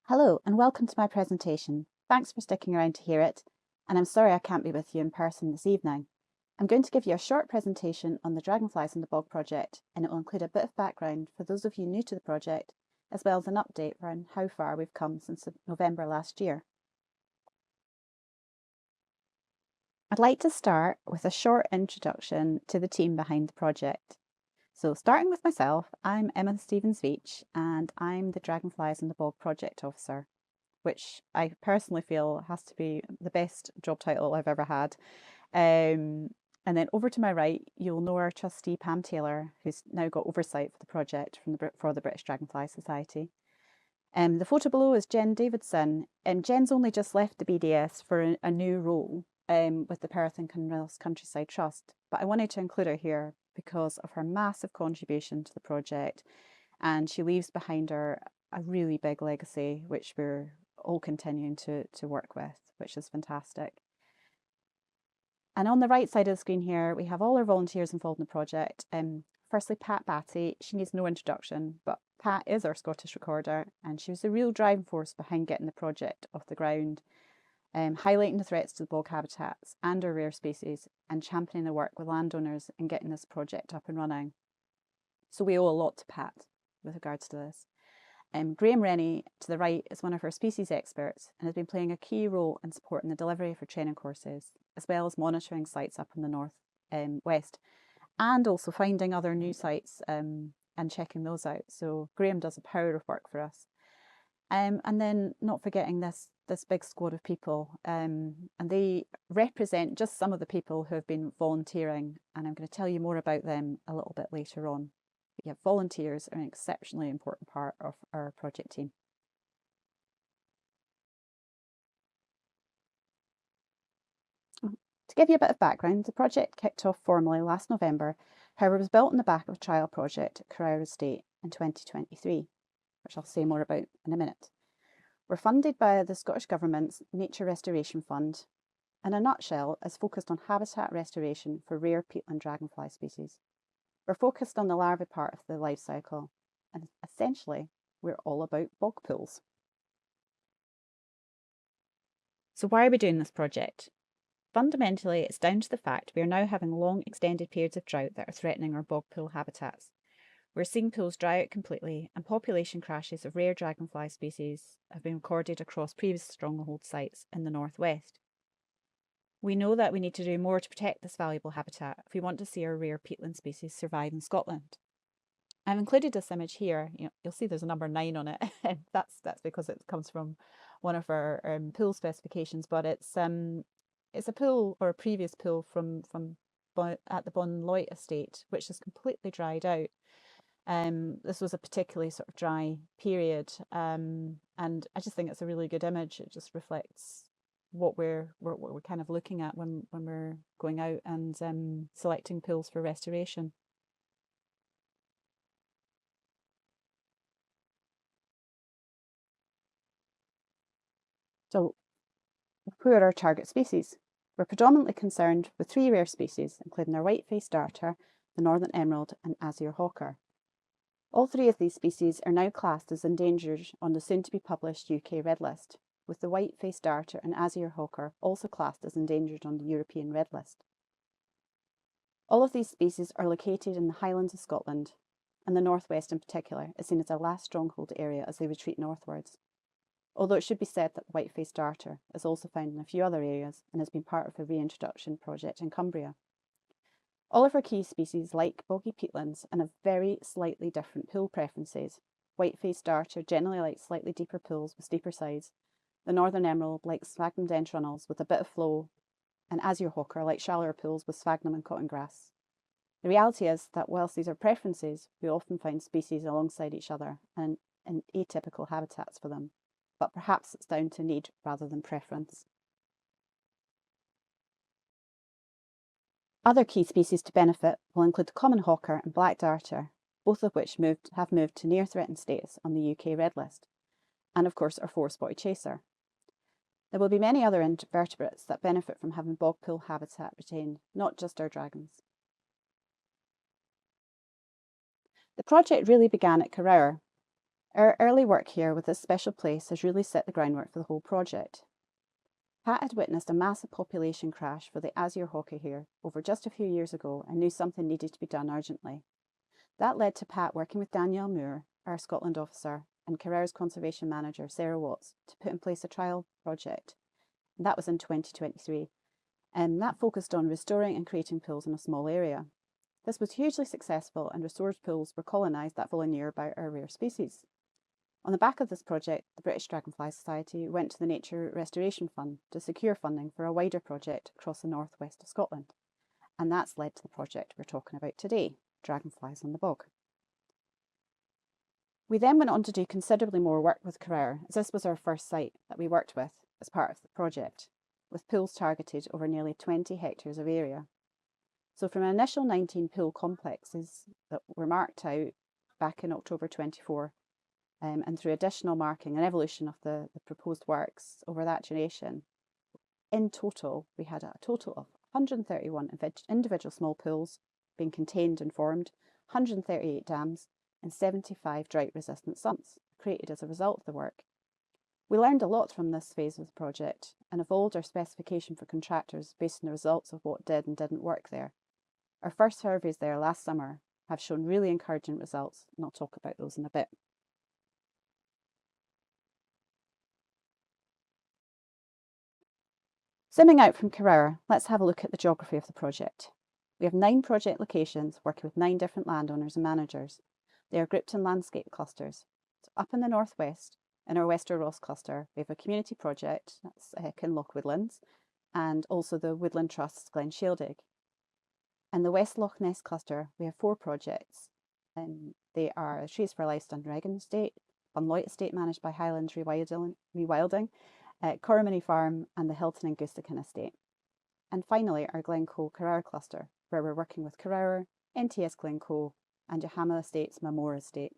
Hello and welcome to my presentation. Thanks for sticking around to hear it, and I'm sorry I can't be with you in person this evening. I'm going to give you a short presentation on the Dragonflies in the Bog project, and it will include a bit of background for those of you new to the project, as well as an update on how far we've come since November last year. I'd like to start with a short introduction to the team behind the project. So starting with myself, I'm Emma Stevens-Veach and I'm the Dragonflies in the Bog project officer, which I personally feel has to be the best job title I've ever had. And then over to my right, you'll know our trustee Pam Taylor, who's now got oversight for the project for the British Dragonfly Society. The photo below is Jen Davidson. Jen's only just left the BDS for a new role with the Perth and Kinross Countryside Trust, but I wanted to include her here because of her massive contribution to the project, and she leaves behind her a really big legacy, which we're all continuing to work with, which is fantastic. And on the right side of the screen here, we have all our volunteers involved in the project. Firstly, Pat Batty. She needs no introduction, but Pat is our Scottish recorder, and she was the real driving force behind getting the project off the ground, highlighting the threats to the bog habitats and our rare species, and championing the work with landowners in getting this project up and running. So we owe a lot to Pat with regards to this. Graham Rennie, to the right, is one of our species experts and has been playing a key role in supporting the delivery of our training courses, as well as monitoring sites up in the north west, and also finding other new sites and checking those out. So Graham does a power of work for us. And then not forgetting this big squad of people, and they represent just some of the people who have been volunteering, and I'm going to tell you more about them a little bit later on. But yeah, volunteers are an exceptionally important part of our project team. To give you a bit of background, the project kicked off formally last November. However, it was built on the back of a trial project at Carrara Estate in 2023, which I'll say more about in a minute. We're funded by the Scottish Government's Nature Restoration Fund. In a nutshell, is focused on habitat restoration for rare peatland dragonfly species. We're focused on the larvae part of the life cycle, and essentially, we're all about bog pools. So why are we doing this project? Fundamentally, it's down to the fact we are now having long extended periods of drought that are threatening our bog pool habitats. We're seeing pools dry out completely, and population crashes of rare dragonfly species have been recorded across previous stronghold sites in the northwest. We know that we need to do more to protect this valuable habitat if we want to see our rare peatland species survive in Scotland. I've included this image here. You'll see there's a number 9 on it. That's because it comes from one of our pool specifications, but it's a pool, or a previous pool from at the Bonloit estate, which is completely dried out. This was a particularly sort of dry period, and I just think it's a really good image. It just reflects what we're kind of looking at when we're going out and selecting pools for restoration. So, who are our target species? We're predominantly concerned with 3 rare species, including our white-faced darter, the northern emerald, and azure hawker. All 3 of these species are now classed as endangered on the soon-to-be-published UK Red List, with the white-faced darter and azure hawker also classed as endangered on the European Red List. All of these species are located in the Highlands of Scotland, and the northwest in particular is seen as our last stronghold area as they retreat northwards. Although it should be said that the white-faced darter is also found in a few other areas and has been part of a reintroduction project in Cumbria. All of our key species like boggy peatlands and have very slightly different pool preferences. White-faced darter generally likes slightly deeper pools with steeper sides. The northern emerald likes sphagnum dendrunnels with a bit of flow, and azure hawker likes shallower pools with sphagnum and cotton grass. The reality is that whilst these are preferences, we often find species alongside each other and in atypical habitats for them, but perhaps it's down to need rather than preference. Other key species to benefit will include the common hawker and black darter, both of which have moved to near threatened status on the UK Red List, and of course our 4-spotted chaser. There will be many other invertebrates that benefit from having bog pool habitat retained, not just our dragons. The project really began at Carrara. Our early work here with this special place has really set the groundwork for the whole project. Pat had witnessed a massive population crash for the azure hawker here over just a few years ago and knew something needed to be done urgently. That led to Pat working with Danielle Moore, our Scotland officer, and Carrera's conservation manager, Sarah Watts, to put in place a trial project. And that was in 2023. And that focused on restoring and creating pools in a small area. This was hugely successful, and restored pools were colonised that following year by our rare species. On the back of this project, the British Dragonfly Society went to the Nature Restoration Fund to secure funding for a wider project across the northwest of Scotland. And that's led to the project we're talking about today, Dragonflies on the Bog. We then went on to do considerably more work with Carrera, as this was our first site that we worked with as part of the project, with pools targeted over nearly 20 hectares of area. So from an initial 19 pool complexes that were marked out back in October 24, and through additional marking and evolution of the proposed works over that duration, in total, we had a total of 131 individual small pools being contained and formed, 138 dams, and 75 drought-resistant sumps created as a result of the work. We learned a lot from this phase of the project and evolved our specification for contractors based on the results of what did and didn't work there. Our first surveys there last summer have shown really encouraging results, and I'll talk about those in a bit. Zooming out from Carrera, let's have a look at the geography of the project. We have 9 project locations working with 9 different landowners and managers. They are grouped in landscape clusters. So up in the northwest, in our Wester Ross cluster, we have a community project, that's Kinloch Woodlands, and also the Woodland Trust's Glen Sheldig. In the West Loch Ness cluster, we have 4 projects. They are Trees for Life Dunregan Estate, Bunloit Estate managed by Highlands Rewilding, Corrimony Farm, and the Hilton and Gustakin Estate. And finally, our Glencoe Carrera cluster, where we're working with Carrera, NTS Glencoe, and Yohama Estates Mamora Estate.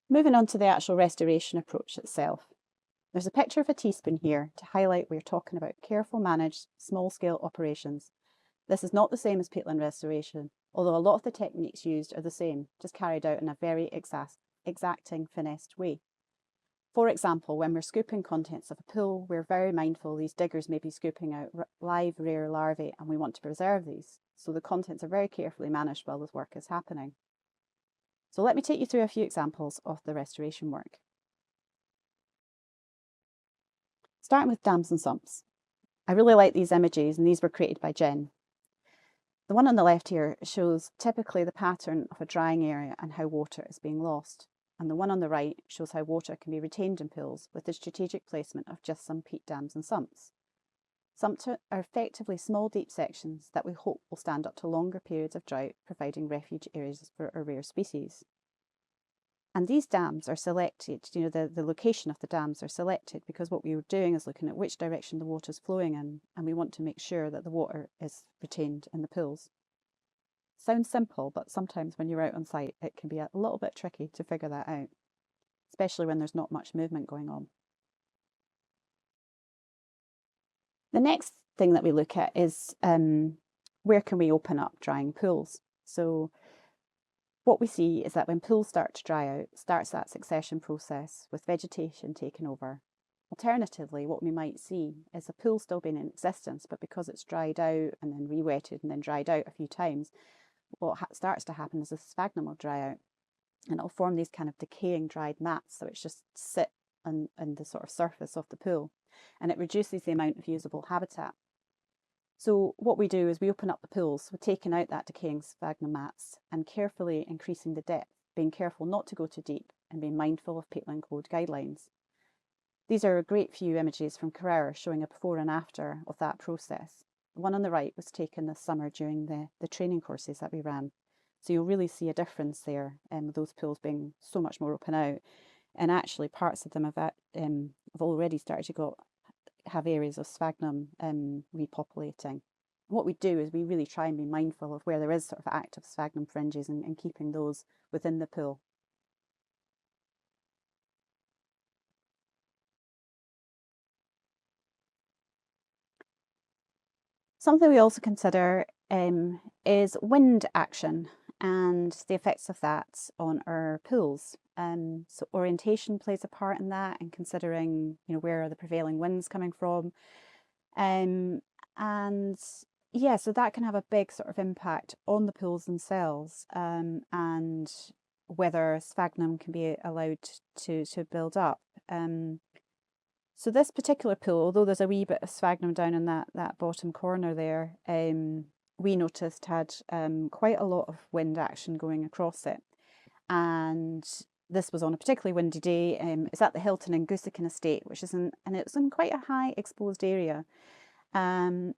Moving on to the actual restoration approach itself. There's a picture of a teaspoon here to highlight we're talking about careful managed small-scale operations. This is not the same as peatland restoration, although a lot of the techniques used are the same, just carried out in a very exacting, finessed way. For example, when we're scooping contents of a pool, we're very mindful these diggers may be scooping out live, rare larvae, and we want to preserve these. So the contents are very carefully managed while this work is happening. So let me take you through a few examples of the restoration work. Starting with dams and sumps. I really like these images, and these were created by Jen. The one on the left here shows typically the pattern of a drying area and how water is being lost. And the one on the right shows how water can be retained in pools with the strategic placement of just some peat dams and sumps. Sumps are effectively small deep sections that we hope will stand up to longer periods of drought, providing refuge areas for our rare species. And these dams are selected, the location of the dams are selected because what we were doing is looking at which direction the water is flowing in, and we want to make sure that the water is retained in the pools. Sounds simple, but sometimes when you're out on site, it can be a little bit tricky to figure that out, especially when there's not much movement going on. The next thing that we look at is where can we open up drying pools? So what we see is that when pools start to dry out, starts that succession process with vegetation taking over. Alternatively, what we might see is a pool still being in existence, but because it's dried out and then re-wetted and then dried out a few times, what starts to happen is the sphagnum will dry out and it'll form these kind of decaying dried mats, so it's just sit on the sort of surface of the pool, and it reduces the amount of usable habitat. So what we do is we open up the pools, we're taking out that decaying sphagnum mats and carefully increasing the depth, being careful not to go too deep and being mindful of peatland code guidelines. These are a great few images from Carrera showing a before and after of that process. The one on the right was taken this summer during the training courses that we ran. So you'll really see a difference there, with those pools being so much more open out. And actually parts of them have already started to have areas of sphagnum repopulating. What we do is we really try and be mindful of where there is sort of active sphagnum fringes and keeping those within the pool. Something we also consider is wind action. and the effects of that on our pools. So orientation plays a part in that, and considering, where are the prevailing winds coming from. Um, and yeah, so that can have a big sort of impact on the pools themselves, and whether sphagnum can be allowed to build up. So this particular pool, although there's a wee bit of sphagnum down in that bottom corner there, we noticed had quite a lot of wind action going across it. And this was on a particularly windy day. It's at the Hilton and Goosekin estate, which is and it's in quite a high exposed area. And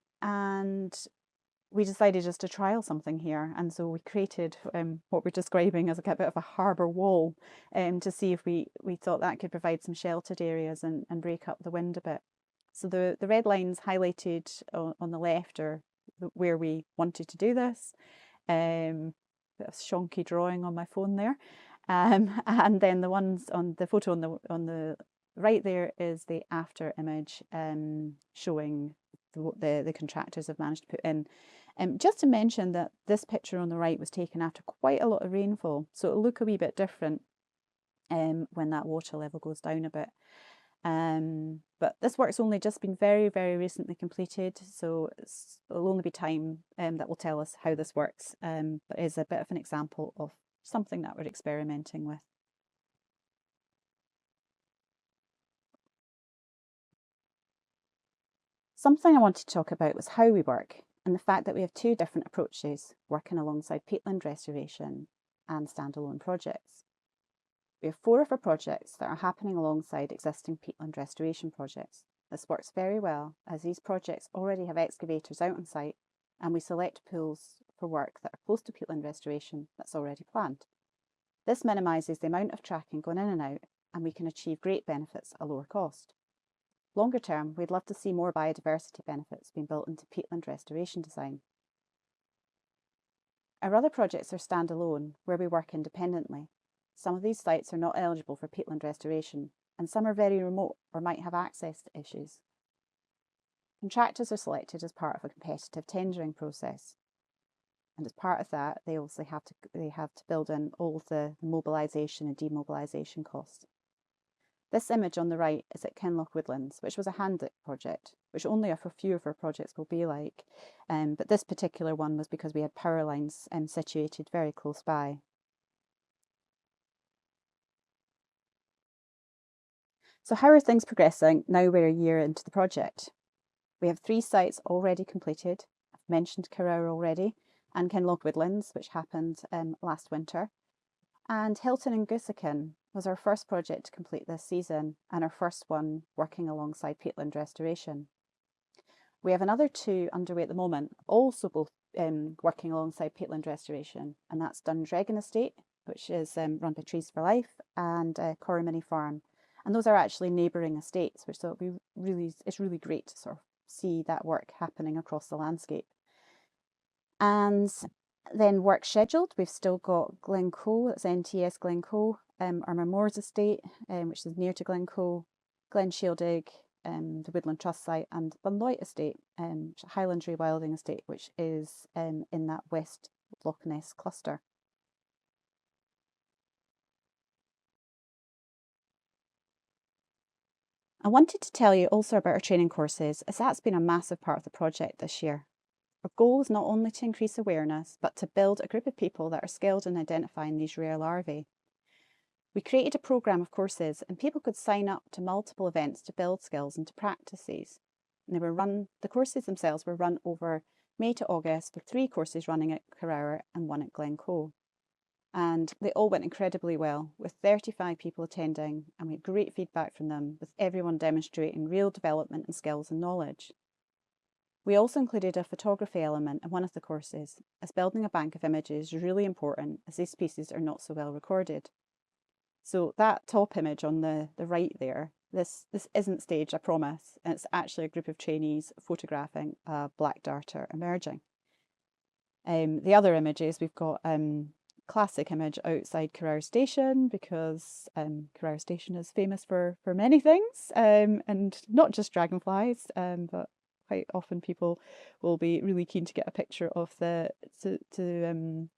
we decided just to trial something here. And so we created what we're describing as a bit of a harbour wall, to see if we thought that could provide some sheltered areas and break up the wind a bit. So the red lines highlighted on the left are where we wanted to do this. Bit of shonky drawing on my phone there. And then the ones on the photo on the right there is the after image, showing the contractors have managed to put in. Just to mention that this picture on the right was taken after quite a lot of rainfall, so it'll look a wee bit different when that water level goes down a bit. But this work's only just been very, very recently completed, so it'll only be time that will tell us how this works, but it is a bit of an example of something that we're experimenting with. Something I wanted to talk about was how we work, and the fact that we have two different approaches, working alongside peatland restoration and standalone projects. We have 4 of our projects that are happening alongside existing peatland restoration projects. This works very well, as these projects already have excavators out on site, and we select pools for work that are close to peatland restoration that's already planned. This minimises the amount of tracking going in and out, and we can achieve great benefits at a lower cost. Longer term, we'd love to see more biodiversity benefits being built into peatland restoration design. Our other projects are standalone, where we work independently. Some of these sites are not eligible for peatland restoration, and some are very remote or might have access to issues. Contractors are selected as part of a competitive tendering process, and as part of that, they also have to build in all of the mobilisation and demobilisation costs. This image on the right is at Kinloch Woodlands, which was a hand-dig project, which only a few of our projects will be like, but this particular one was because we had power lines situated very close by. So how are things progressing now we're a year into the project? We have 3 sites already completed. I've mentioned Carrower already, and Kinloch Woodlands, which happened last winter. And Hilton and Goosekin was our first project to complete this season, and our first one working alongside peatland restoration. We have another 2 underway at the moment, also both working alongside peatland restoration, and that's Dundragon Estate, which is run by Trees for Life, and Corrimini Farm. And those are actually neighbouring estates, which so it's really great to sort of see that work happening across the landscape. And then work scheduled, we've still got Glencoe, that's NTS Glencoe, our Moors estate, which is near to Glencoe, Glenshieldig, the Woodland Trust site, and Bunloit estate, Highland Rewilding estate, which is in that West Loch Ness cluster. I wanted to tell you also about our training courses, as that's been a massive part of the project this year. Our goal is not only to increase awareness, but to build a group of people that are skilled in identifying these rare larvae. We created a programme of courses, and people could sign up to multiple events to build skills and to practice these. And the courses themselves were run over May to August, with 3 courses running at Carrower and 1 at Glencoe. And they all went incredibly well, with 35 people attending, and we had great feedback from them, with everyone demonstrating real development in skills and knowledge. We also included a photography element in one of the courses, as building a bank of images is really important, as these species are not so well recorded. So that top image on the right there, this isn't staged, I promise, and it's actually a group of trainees photographing a black darter emerging. The other images, we've got classic image outside Carrower Station, because Carrower Station is famous for many things, and not just dragonflies, but quite often people will be really keen to get a picture of to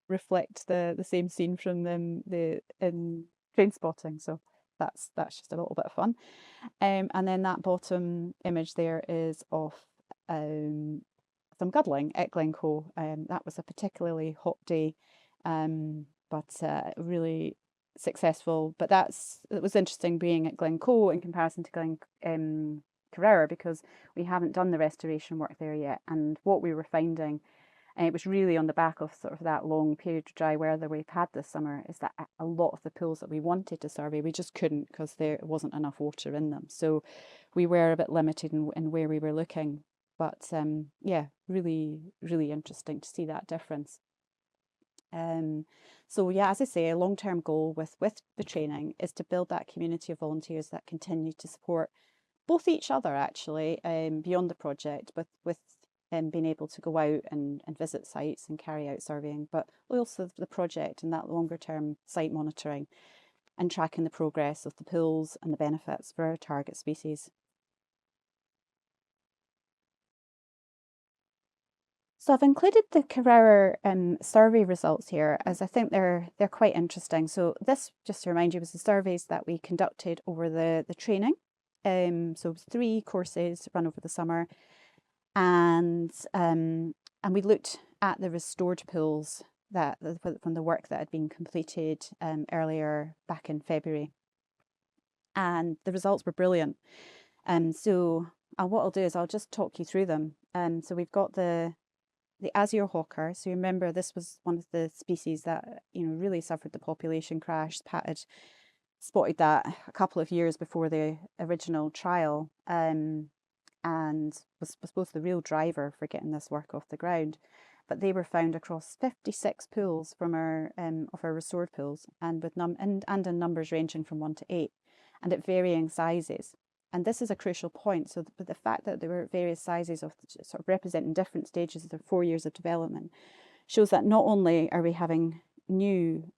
reflect the same scene from the in Train Spotting. So that's just a little bit of fun. And then that bottom image there is of some guddling at Glencoe. That was a particularly hot day, but really successful. But it was interesting being at Glencoe in comparison to Carrera, because we haven't done the restoration work there yet. And what we were finding, and it was really on the back of sort of that long period of dry weather we've had this summer, is that a lot of the pools that we wanted to survey, we just couldn't, because there wasn't enough water in them. So we were a bit limited in where we were looking. But yeah, really, really interesting to see that difference. So yeah, as I say, a long-term goal with the training is to build that community of volunteers that continue to support both each other actually, beyond the project, but with being able to go out and visit sites and carry out surveying, but also the project and that longer term site monitoring and tracking the progress of the pools and the benefits for our target species. So I've included the Carrera survey results here, as I think they're quite interesting. So this, just to remind you, was the surveys that we conducted over the training. So it was 3 courses run over the summer, and we looked at the restored pools from the work that had been completed earlier back in February, and the results were brilliant. So what I'll do is I'll just talk you through them. So we've got the azure hawker. So remember, this was one of the species that really suffered the population crash. Pat had spotted that a couple of years before the original trial, and was both the real driver for getting this work off the ground. But they were found across 56 pools from our restored pools, and in numbers ranging from 1 to 8, and at varying sizes. And this is a crucial point. So the fact that there were various sizes of sort of representing different stages of their 4 years of development shows that not only are we having new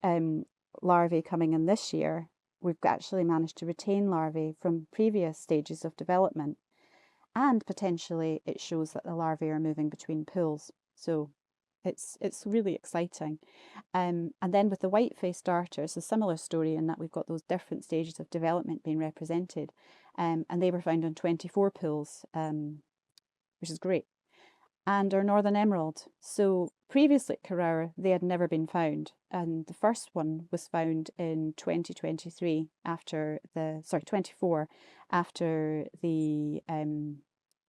larvae coming in this year, we've actually managed to retain larvae from previous stages of development. And potentially it shows that the larvae are moving between pools. So it's really exciting. And then with the white-faced darters, a similar story in that we've got those different stages of development being represented. And they were found on 24 pools, which is great. And our northern emerald. So previously at Carrera, they had never been found. And the first one was found in 2023 after 24 after the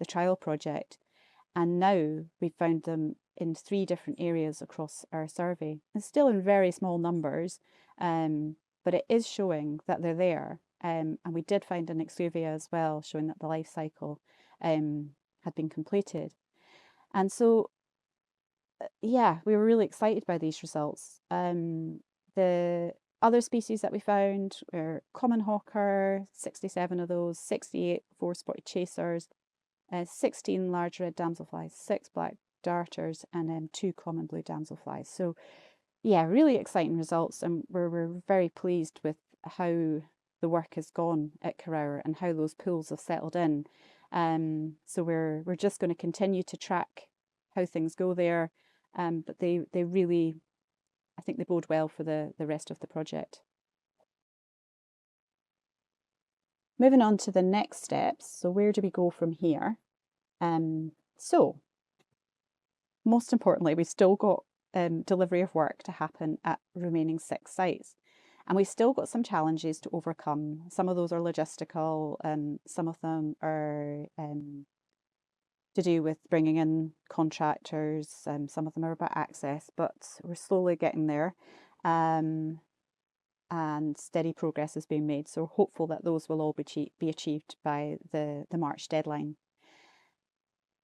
trial project. And now we've found them in 3 different areas across our survey. And still in very small numbers, but it is showing that they're there. And we did find an exuvia as well, showing that the life cycle had been completed. And so, yeah, we were really excited by these results. The other species that we found were common hawker, 67 of those, 68 4-spotted chasers, 16 large red damselflies, 6 black darters, and 2 common blue damselflies. So yeah, really exciting results, and we're very pleased with how the work has gone at Carrera and how those pools have settled in. So we're just going to continue to track how things go there, but they really, I think they bode well for the rest of the project. Moving on to the next steps. So where do we go from here? So most importantly, we've still got delivery of work to happen at remaining 6 sites. And we've still got some challenges to overcome. Some of those are logistical, some of them are to do with bringing in contractors, some of them are about access, but we're slowly getting there. And steady progress is being made. So hopeful that those will all be achieved by the March deadline.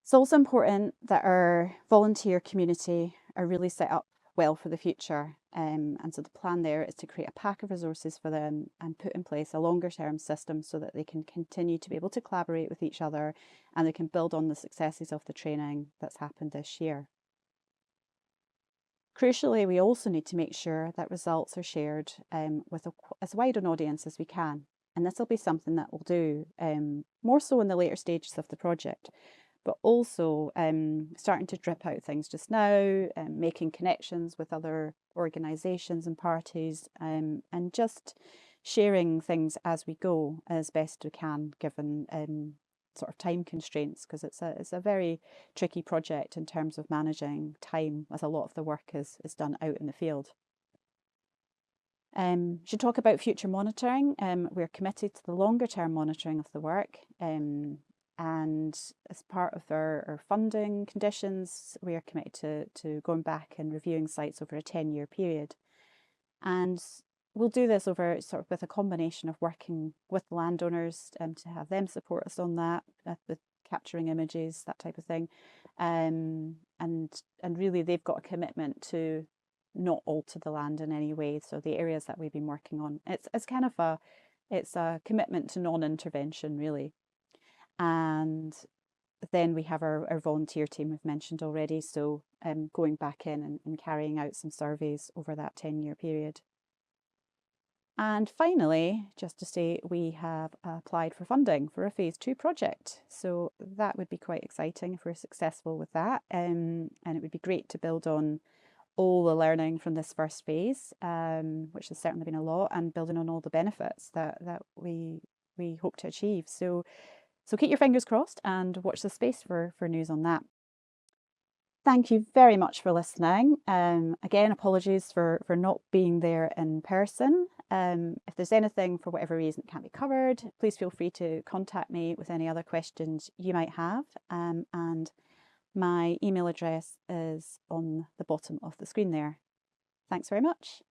It's also important that our volunteer community are really set up well for the future. And so the plan there is to create a pack of resources for them and put in place a longer term system so that they can continue to be able to collaborate with each other and they can build on the successes of the training that's happened this year. Crucially, we also need to make sure that results are shared with as wide an audience as we can. And this will be something that we'll do more so in the later stages of the project. but also starting to drip out things just now, making connections with other organisations and parties, and just sharing things as we go as best we can, given sort of time constraints, because it's a very tricky project in terms of managing time, as a lot of the work is done out in the field. Should talk about future monitoring. We're committed to the longer term monitoring of the work, and as part of our funding conditions, we are committed to going back and reviewing sites over a 10-year period. And we'll do this over sort of with a combination of working with landowners to have them support us on that, with capturing images, that type of thing. And really they've got a commitment to not alter the land in any way. So the areas that we've been working on, it's kind of a commitment to non-intervention, really. And then we have our volunteer team we've mentioned already. So going back in and carrying out some surveys over that 10-year period. And finally, just to say, we have applied for funding for a phase 2 project. So that would be quite exciting if we're successful with that. And it would be great to build on all the learning from this first phase, which has certainly been a lot, and building on all the benefits that we hope to achieve. So keep your fingers crossed and watch the space for news on that. Thank you very much for listening. Again, apologies for not being there in person. If there's anything for whatever reason that can't be covered, please feel free to contact me with any other questions you might have. And my email address is on the bottom of the screen there. Thanks very much.